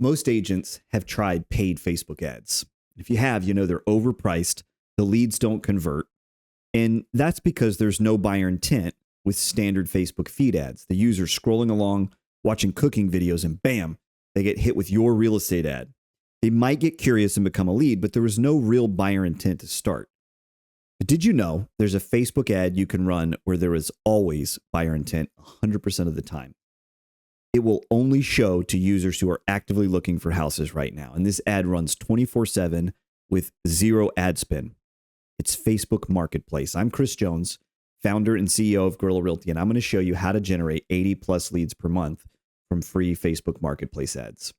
Most agents have tried paid Facebook ads. If you have, you know they're overpriced, the leads don't convert, and that's because there's no buyer intent with standard Facebook feed ads. The user scrolling along, watching cooking videos, and bam, they get hit with your real estate ad. They might get curious and become a lead, but there was no real buyer intent to start. But did you know there's a Facebook ad you can run where there is always buyer intent 100% of the time? It will only show to users who are actively looking for houses right now. And this ad runs 24/7 with zero ad spend. It's Facebook Marketplace. I'm Chris Jones, founder and CEO of Guerilla Realty, and I'm going to show you how to generate 80 plus leads per month from free Facebook Marketplace ads.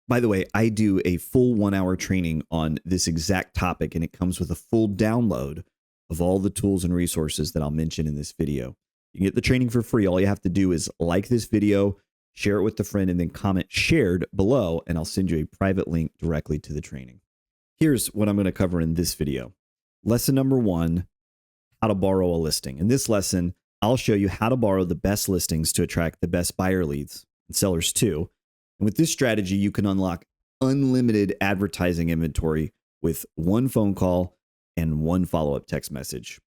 By the way, I do a full 1-hour training on this exact topic, and it comes with a full download of all the tools and resources that I'll mention in this video. You can get the training for free. All you have to do is like this video, share it with a friend, and then comment shared below, and I'll send you a private link directly to the training. Here's what I'm going to cover in this video. Lesson number 1, how to borrow a listing. In this lesson, I'll show you how to borrow the best listings to attract the best buyer leads and sellers too. And with this strategy, you can unlock unlimited advertising inventory with one phone call and one follow-up text message.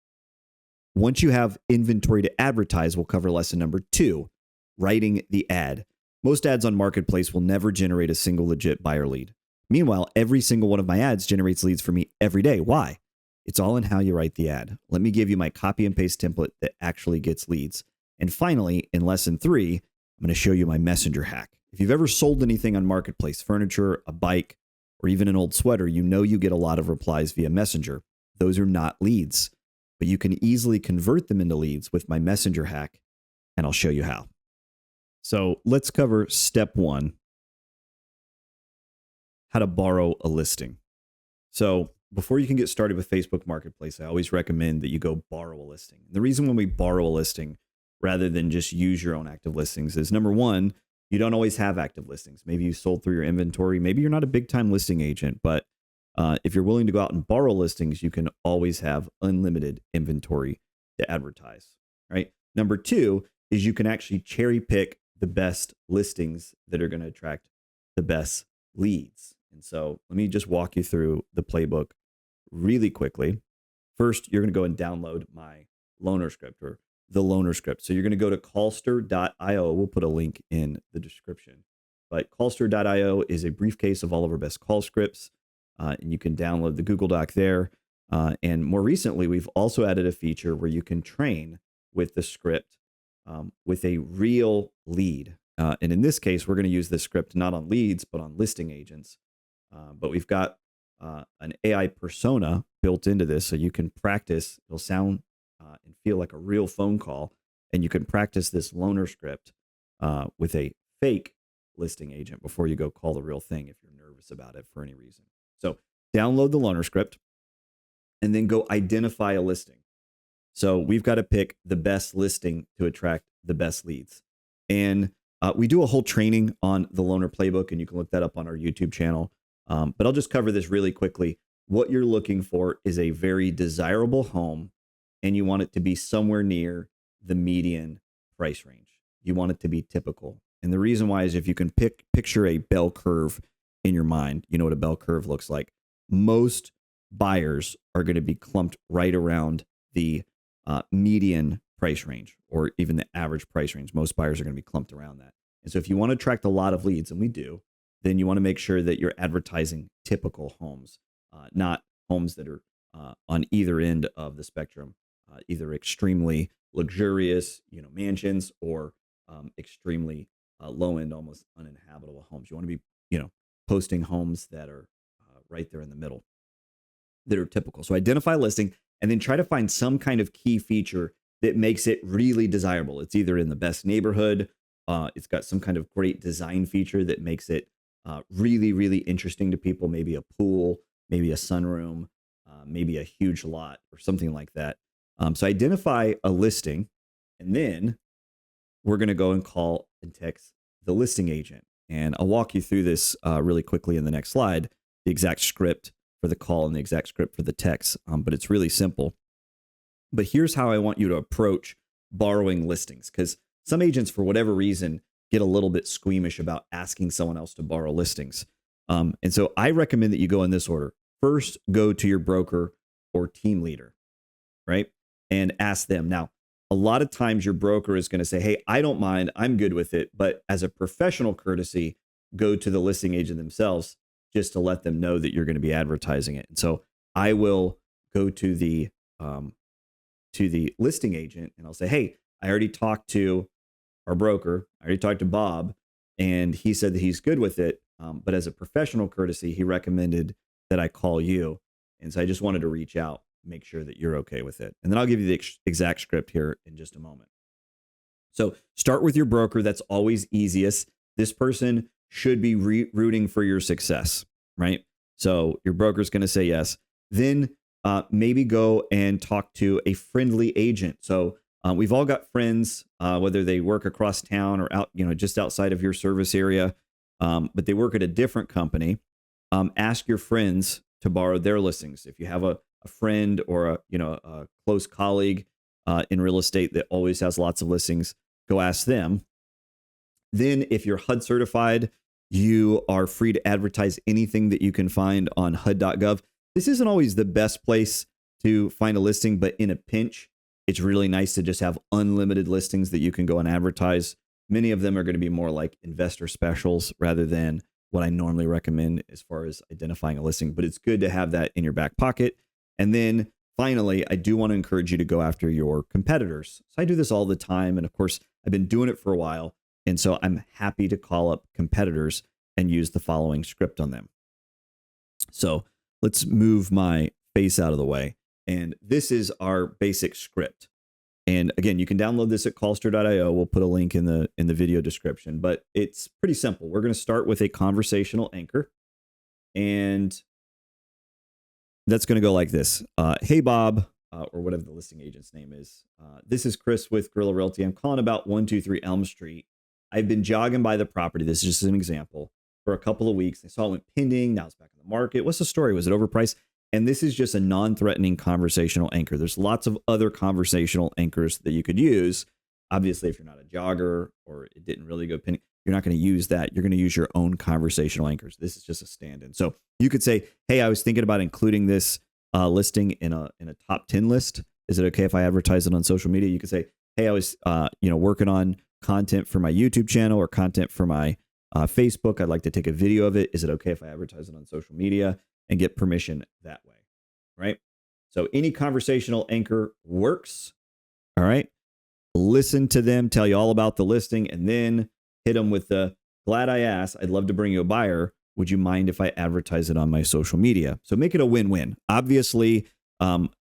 Once you have inventory to advertise, we'll cover lesson number 2, writing the ad. Most ads on Marketplace will never generate a single legit buyer lead. Meanwhile, every single one of my ads generates leads for me every day. Why? It's all in how you write the ad. Let me give you my copy and paste template that actually gets leads. And finally, in lesson 3, I'm going to show you my messenger hack. If you've ever sold anything on Marketplace, furniture, a bike, or even an old sweater, you know you get a lot of replies via Messenger. Those are not leads, but you can easily convert them into leads with my messenger hack, and I'll show you how. So let's cover step 1, how to borrow a listing. So before you can get started with Facebook Marketplace, I always recommend that you go borrow a listing. The reason when we borrow a listing rather than just use your own active listings is, number 1, you don't always have active listings. Maybe you sold through your inventory. Maybe you're not a big time listing agent, but if you're willing to go out and borrow listings, you can always have unlimited inventory to advertise, right? Number 2 is you can actually cherry pick the best listings that are going to attract the best leads. And so let me just walk you through the playbook really quickly. First, you're going to go and download my loaner script, or the loaner script. So you're going to go to callster.io. We'll put a link in the description. But callster.io is a briefcase of all of our best call scripts. And you can download the Google Doc there. And more recently, we've also added a feature where you can train with the script with a real lead. And in this case, we're going to use this script not on leads, but on listing agents. But we've got an AI persona built into this, so you can practice. It'll sound and feel like a real phone call, and you can practice this loaner script with a fake listing agent before you go call the real thing if you're nervous about it for any reason. So download the loaner script and then go identify a listing. So we've got to pick the best listing to attract the best leads. And we do a whole training on the loaner playbook, and you can look that up on our YouTube channel. But I'll just cover this really quickly. What you're looking for is a very desirable home, and you want it to be somewhere near the median price range. You want it to be typical. And the reason why is if you can picture a bell curve in your mind, you know what a bell curve looks like. Most buyers are going to be clumped right around the median price range, or even the average price range. Most buyers are going to be clumped around that. And so if you want to attract a lot of leads, and we do, then you want to make sure that you're advertising typical homes, not homes that are on either end of the spectrum, either extremely luxurious, mansions, or extremely low end, almost uninhabitable homes. You want to be, posting homes that are right there in the middle, that are typical. So identify a listing and then try to find some kind of key feature that makes it really desirable. It's either in the best neighborhood, it's got some kind of great design feature that makes it really, really interesting to people. Maybe a pool, maybe a sunroom, maybe a huge lot or something like that. So identify a listing, and then we're going to go and call and text the listing agent. And I'll walk you through this really quickly in the next slide, the exact script for the call and the exact script for the text. But it's really simple. But here's how I want you to approach borrowing listings, because some agents, for whatever reason, get a little bit squeamish about asking someone else to borrow listings. And so I recommend that you go in this order. First, go to your broker or team leader, right? And ask them. Now, a lot of times your broker is going to say, hey, I don't mind, I'm good with it. But as a professional courtesy, go to the listing agent themselves just to let them know that you're going to be advertising it. And so I will go to the listing agent and I'll say, hey, I already talked to our broker. I already talked to Bob and he said that he's good with it. But as a professional courtesy, he recommended that I call you. And so I just wanted to reach out, make sure that you're okay with it. And then I'll give you the exact script here in just a moment. So start with your broker. That's always easiest. This person should be rooting for your success, right? So your broker's going to say yes. Then maybe go and talk to a friendly agent. So we've all got friends, whether they work across town or out, just outside of your service area, but they work at a different company. Ask your friends to borrow their listings. If you have a friend or a close colleague in real estate that always has lots of listings, go ask them. Then if you're HUD certified, you are free to advertise anything that you can find on HUD.gov. This isn't always the best place to find a listing, but in a pinch, it's really nice to just have unlimited listings that you can go and advertise. Many of them are going to be more like investor specials rather than what I normally recommend as far as identifying a listing, but it's good to have that in your back pocket. And then finally, I do want to encourage you to go after your competitors. So I do this all the time. And of course, I've been doing it for a while. And so I'm happy to call up competitors and use the following script on them. So let's move my face out of the way. And this is our basic script. And again, you can download this at callster.io. We'll put a link in the video description, but it's pretty simple. We're going to start with a conversational anchor. And that's going to go like this. Hey, Bob, or whatever the listing agent's name is. This is Chris with Guerilla Realty. I'm calling about 123 Elm Street. I've been jogging by the property. This is just an example for a couple of weeks. I saw it went pending. Now it's back in the market. What's the story? Was it overpriced? And this is just a non-threatening conversational anchor. There's lots of other conversational anchors that you could use. Obviously, if you're not a jogger or it didn't really go pending, you're not going to use that. You're going to use your own conversational anchors. This is just a stand-in. So you could say, hey, I was thinking about including this listing in a top 10 list. Is it okay if I advertise it on social media? You could say, hey, I was working on content for my YouTube channel or content for my Facebook. I'd like to take a video of it. Is it okay if I advertise it on social media? And get permission that way, right? So any conversational anchor works, all right? Listen to them, tell you all about the listing, and then hit them with the, glad I asked, I'd love to bring you a buyer. Would you mind if I advertise it on my social media? So make it a win-win. Obviously,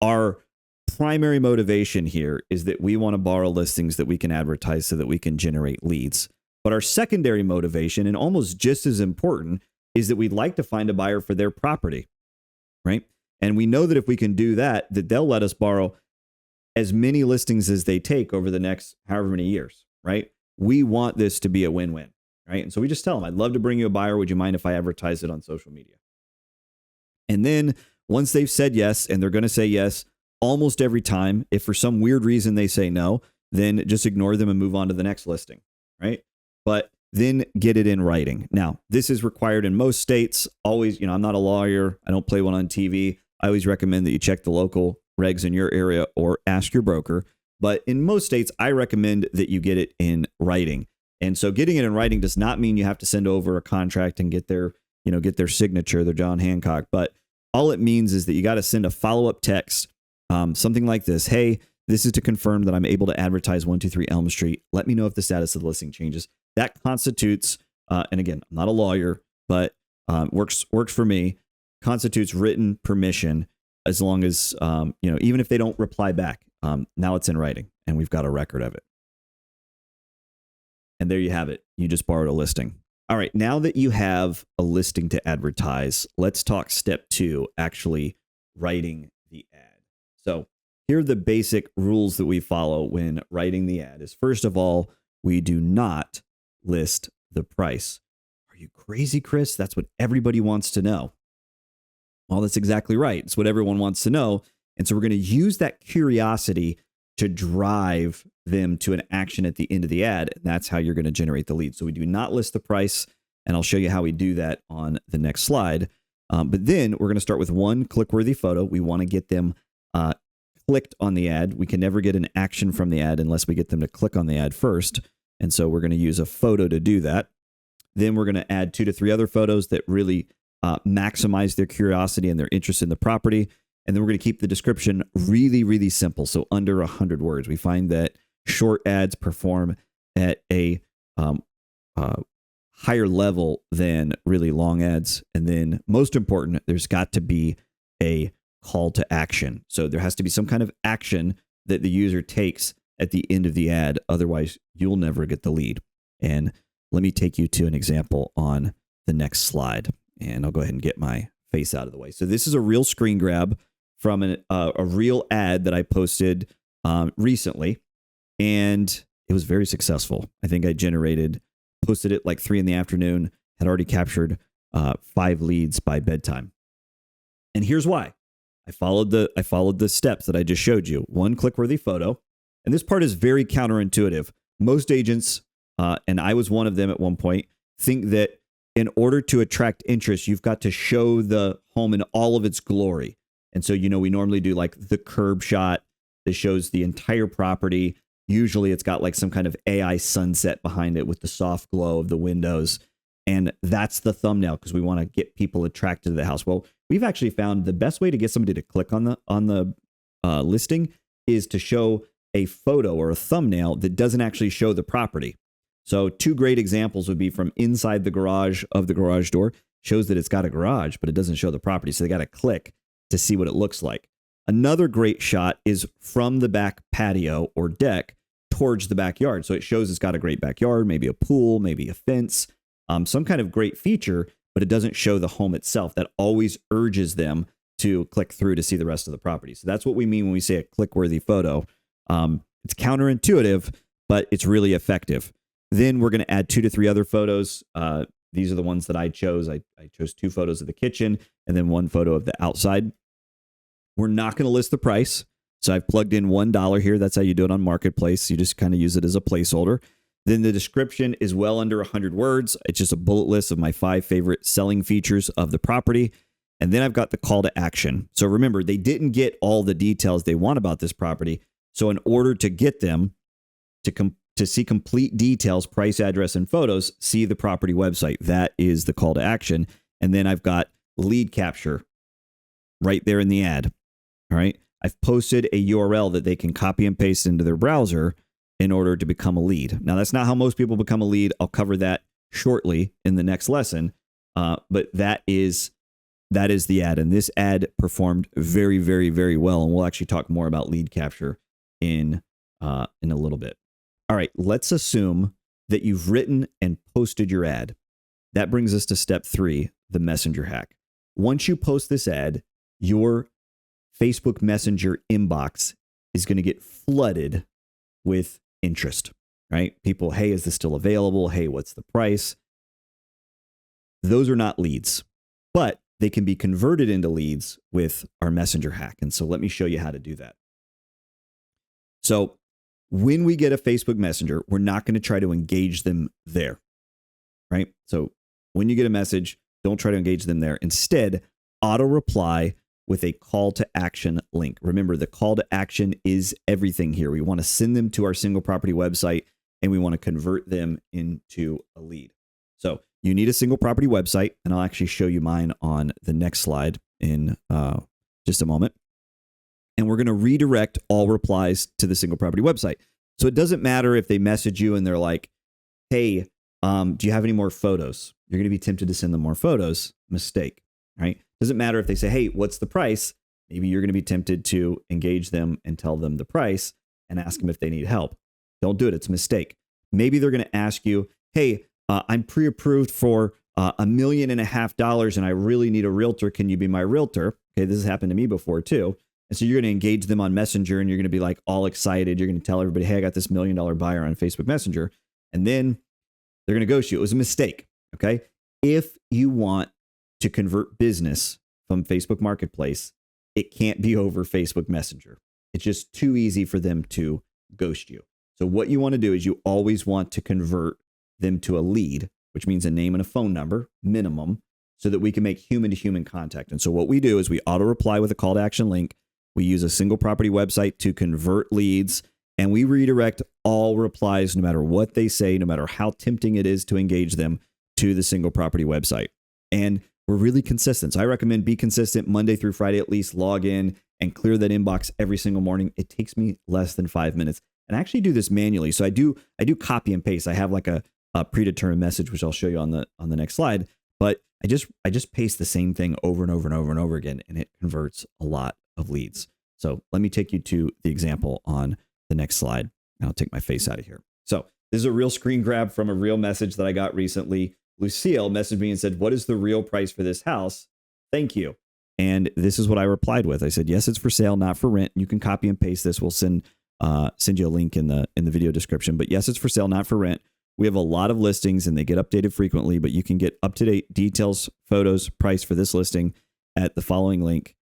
our primary motivation here is that we want to borrow listings that we can advertise so that we can generate leads. But our secondary motivation, and almost just as important, is that we'd like to find a buyer for their property, right? And we know that if we can do that, that they'll let us borrow as many listings as they take over the next however many years, right? We want this to be a win-win, right? And so we just tell them, I'd love to bring you a buyer. Would you mind if I advertise it on social media? And then once they've said yes, and they're going to say yes almost every time, if for some weird reason they say no, then just ignore them and move on to the next listing, right? But then get it in writing. Now, this is required in most states. Always, I'm not a lawyer. I don't play one on TV. I always recommend that you check the local regs in your area or ask your broker. But in most states, I recommend that you get it in writing. And so getting it in writing does not mean you have to send over a contract and get their signature, their John Hancock. But all it means is that you got to send a follow-up text, something like this. Hey, this is to confirm that I'm able to advertise 123 Elm Street. Let me know if the status of the listing changes. That constitutes, and again, I'm not a lawyer, but works for me, constitutes written permission as long as, even if they don't reply back, now it's in writing and we've got a record of it. And there you have it. You just borrowed a listing. All right. Now that you have a listing to advertise, let's talk step 2, actually writing the ad. So here are the basic rules that we follow when writing the ad is, first of all, we do not list the price. Are you crazy, Chris? That's what everybody wants to know. Well, that's exactly right. It's what everyone wants to know. And so we're going to use that curiosity to drive them to an action at the end of the ad. And that's how you're going to generate the lead. So we do not list the price, and I'll show you how we do that on the next slide. But then we're going to start with one click-worthy photo. We want to get them clicked on the ad. We can never get an action from the ad unless we get them to click on the ad first. And so we're going to use a photo to do that. Then we're going to add 2 to 3 other photos that really maximize their curiosity and their interest in the property. And then we're going to keep the description really, really simple. So under 100 words. We find that short ads perform at a higher level than really long ads. And then most important, there's got to be a call to action. So there has to be some kind of action that the user takes at the end of the ad. Otherwise, you'll never get the lead. And let me take you to an example on the next slide. And I'll go ahead and get my face out of the way. So this is a real screen grab from a real ad that I posted recently. And it was very successful. I think I posted it like 3 p.m, had already captured 5 leads by bedtime. And here's why. I followed the steps that I just showed you. One click-worthy photo. And this part is very counterintuitive. Most agents, and I was one of them at one point, think that in order to attract interest, you've got to show the home in all of its glory. And so, we normally do like the curb shot that shows the entire property. Usually it's got like some kind of AI sunset behind it with the soft glow of the windows. And that's the thumbnail because we want to get people attracted to the house. Well, we've actually found the best way to get somebody to click on the listing is to show a photo or a thumbnail that doesn't actually show the property. So 2 great examples would be from inside the garage of the garage door. Shows that it's got a garage, but it doesn't show the property. So they got to click to see what it looks like. Another great shot is from the back patio or deck towards the backyard. So it shows it's got a great backyard, maybe a pool, maybe a fence, some kind of great feature, but it doesn't show the home itself. That always urges them to click through to see the rest of the property. So that's what we mean when we say a click-worthy photo. It's counterintuitive, but it's really effective. Then we're going to add 2 to 3 other photos. These are the ones that I chose. I chose 2 photos of the kitchen and then 1 photo of the outside. We're not going to list the price. So I've plugged in $1 here. That's how you do it on Marketplace. You just kind of use it as a placeholder. Then the description is well under 100 words. It's just a bullet list of my 5 favorite selling features of the property. And then I've got the call to action. So remember, they didn't get all the details they want about this property. So in order to get them to see complete details, price, address, and photos, see the property website. That is the call to action. And then I've got lead capture right there in the ad. All right. I've posted a URL that they can copy and paste into their browser in order to become a lead. Now, that's not how most people become a lead. I'll cover that shortly in the next lesson. But that is the ad. And this ad performed very, very, very well. And we'll actually talk more about lead capture in a little bit. All right, let's assume that you've written and posted your ad. That brings us to step 3, the messenger hack. Once you post this ad, your Facebook Messenger inbox is going to get flooded with interest, right? People, hey, is this still available? Hey, what's the price? Those are not leads, but they can be converted into leads with our messenger hack. And so let me show you how to do that. So when we get a Facebook Messenger, we're not going to try to engage them there, right? So when you get a message, don't try to engage them there. Instead, auto reply with a call to action link. Remember, the call to action is everything here. We want to send them to our single property website and we want to convert them into a lead. So you need a single property website, and I'll actually show you mine on the next slide in just a moment. And we're going to redirect all replies to the single property website. So it doesn't matter if they message you and they're like, hey, do you have any more photos? You're going to be tempted to send them more photos. Mistake, right? Doesn't matter if they say, hey, what's the price? Maybe you're going to be tempted to engage them and tell them the price and ask them if they need help. Don't do it. It's a mistake. Maybe they're going to ask you, hey, I'm pre-approved for $1.5 million and I really need a realtor. Can you be my realtor? Okay, this has happened to me before too. And so you're going to engage them on Messenger and you're going to be like all excited. You're going to tell everybody, hey, I got this $1 million buyer on Facebook Messenger. And then they're going to ghost you. It was a mistake. Okay. If you want to convert business from Facebook Marketplace, it can't be over Facebook Messenger. It's just too easy for them to ghost you. So what you want to do is you always want to convert them to a lead, which means a name and a phone number minimum, so that we can make human to human contact. And so what we do is we auto reply with a call to action link. We use a single property website to convert leads, and we redirect all replies, no matter what they say, no matter how tempting it is to engage them, to the single property website. And we're really consistent. So I recommend be consistent Monday through Friday, at least log in and clear that inbox every single morning. It takes me less than 5 minutes. And I actually do this manually. So I do copy and paste. I have like a predetermined message, which I'll show you on the next slide. But I just paste the same thing over and over and over and over again, and it converts a lot of leads. So let me take you to the example on the next slide. And I'll take my face out of here. So this is a real screen grab from a real message that I got recently. Lucille messaged me and said, "What is the real price for this house? Thank you." And this is what I replied with. I said, "Yes, it's for sale, not for rent." You can copy and paste this. We'll send you a link in the video description. But yes, it's for sale, not for rent. We have a lot of listings and they get updated frequently, but you can get up-to-date details, photos, price for this listing at the following link.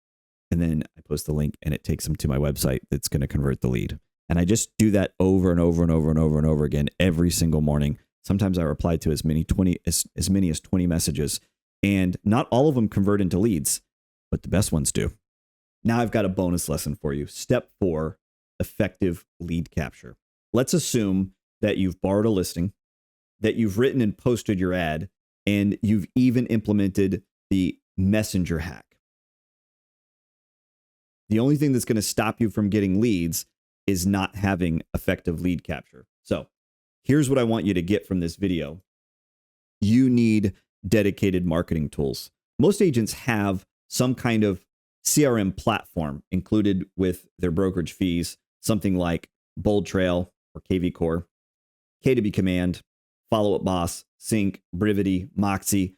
And then I post the link and it takes them to my website that's going to convert the lead. And I just do that over and over and over and over and over again every single morning. Sometimes I reply to as many as 20 messages, and not all of them convert into leads, but the best ones do. Now I've got a bonus lesson for you. Step 4, effective lead capture. Let's assume that you've borrowed a listing, that you've written and posted your ad, and you've even implemented the messenger hack. The only thing that's going to stop you from getting leads is not having effective lead capture. So here's what I want you to get from this video. You need dedicated marketing tools. Most agents have some kind of CRM platform included with their brokerage fees, something like Bold Trail or KV Core, K2B Command, Follow Up Boss, Sync, Brivity, Moxie,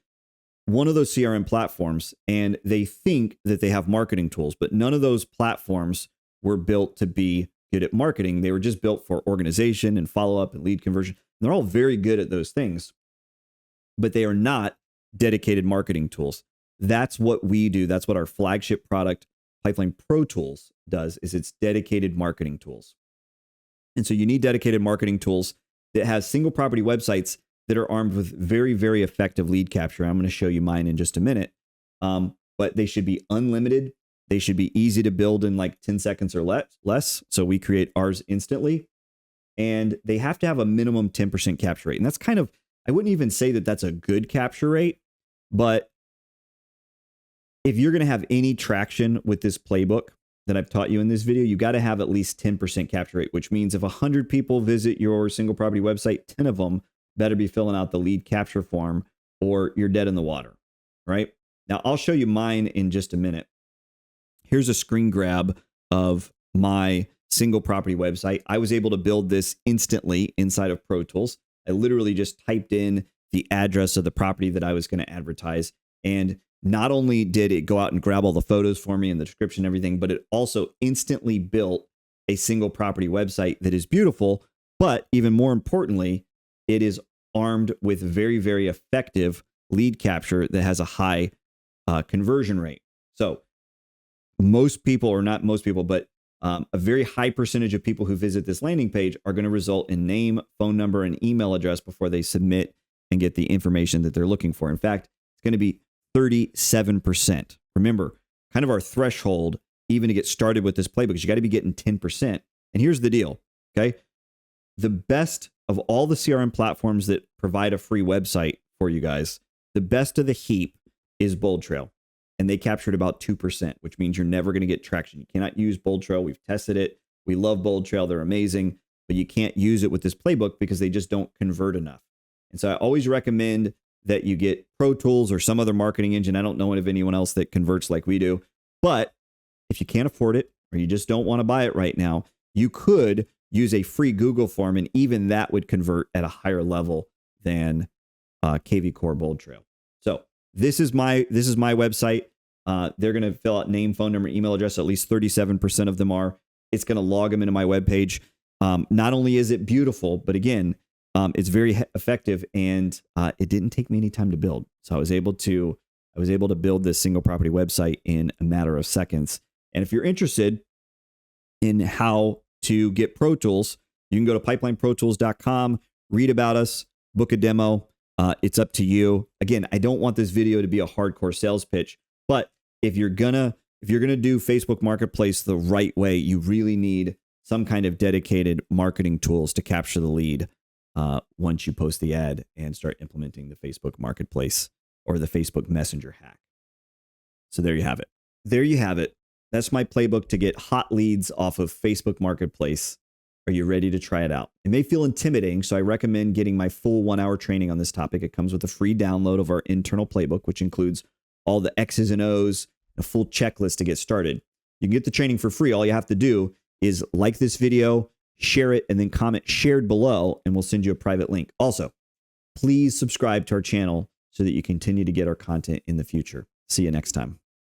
one of those CRM platforms, and they think that they have marketing tools, but none of those platforms were built to be good at marketing. They were just built for organization and follow-up and lead conversion. And they're all very good at those things, but they are not dedicated marketing tools. That's what we do. That's what our flagship product, Pipeline Pro Tools, does, is it's dedicated marketing tools. And so you need dedicated marketing tools that have single property websites that are armed with very, very effective lead capture. I'm going to show you mine in just a minute. But they should be unlimited. They should be easy to build in like 10 seconds or less. So we create ours instantly. And they have to have a minimum 10% capture rate. And that's kind of, I wouldn't even say that that's a good capture rate, but if you're going to have any traction with this playbook that I've taught you in this video, you got to have at least 10% capture rate, which means if 100 people visit your single property website, 10 of them better be filling out the lead capture form or you're dead in the water, right? Now, I'll show you mine in just a minute. Here's a screen grab of my single property website. I was able to build this instantly inside of Pro Tools. I literally just typed in the address of the property that I was going to advertise. And not only did it go out and grab all the photos for me and the description and everything, but it also instantly built a single property website that is beautiful. But even more importantly, it is armed with very, very effective lead capture that has a high conversion rate. So most people, or not most people, but a very high percentage of people who visit this landing page are going to result in name, phone number, and email address before they submit and get the information that they're looking for. In fact, it's going to be 37%. Remember, kind of our threshold, even to get started with this playbook, is you got to be getting 10%. And here's the deal, okay? The best of all the CRM platforms that provide a free website for you guys, the best of the heap is Bold Trail. And they captured about 2%, which means you're never going to get traction. You cannot use Bold Trail. We've tested it. We love Bold Trail. They're amazing, but you can't use it with this playbook because they just don't convert enough. And so I always recommend that you get Pro Tools or some other marketing engine. I don't know of anyone else that converts like we do, but if you can't afford it or you just don't want to buy it right now, you could use a free Google form, and even that would convert at a higher level than KV Core Bold Trail. So this is my website. They're going to fill out name, phone number, email address. At least 37% of them are. It's going to log them into my webpage. Not only is it beautiful, but again, it's very effective, and it didn't take me any time to build. So I was able to build this single property website in a matter of seconds. And if you're interested in how to get Pro Tools, You can go to pipelineprotools.com, read about us, book a demo. It's up to you. Again, I don't want this video to be a hardcore sales pitch, but if you're gonna do Facebook Marketplace the right way, you really need some kind of dedicated marketing tools to capture the lead once you post the ad and start implementing the Facebook Marketplace or the Facebook Messenger hack. So there you have it. There you have it. That's my playbook to get hot leads off of Facebook Marketplace. Are you ready to try it out? It may feel intimidating, so I recommend getting my full 1-hour training on this topic. It comes with a free download of our internal playbook, which includes all the X's and O's, a full checklist to get started. You can get the training for free. All you have to do is like this video, share it, and then comment shared below, and we'll send you a private link. Also, please subscribe to our channel so that you continue to get our content in the future. See you next time.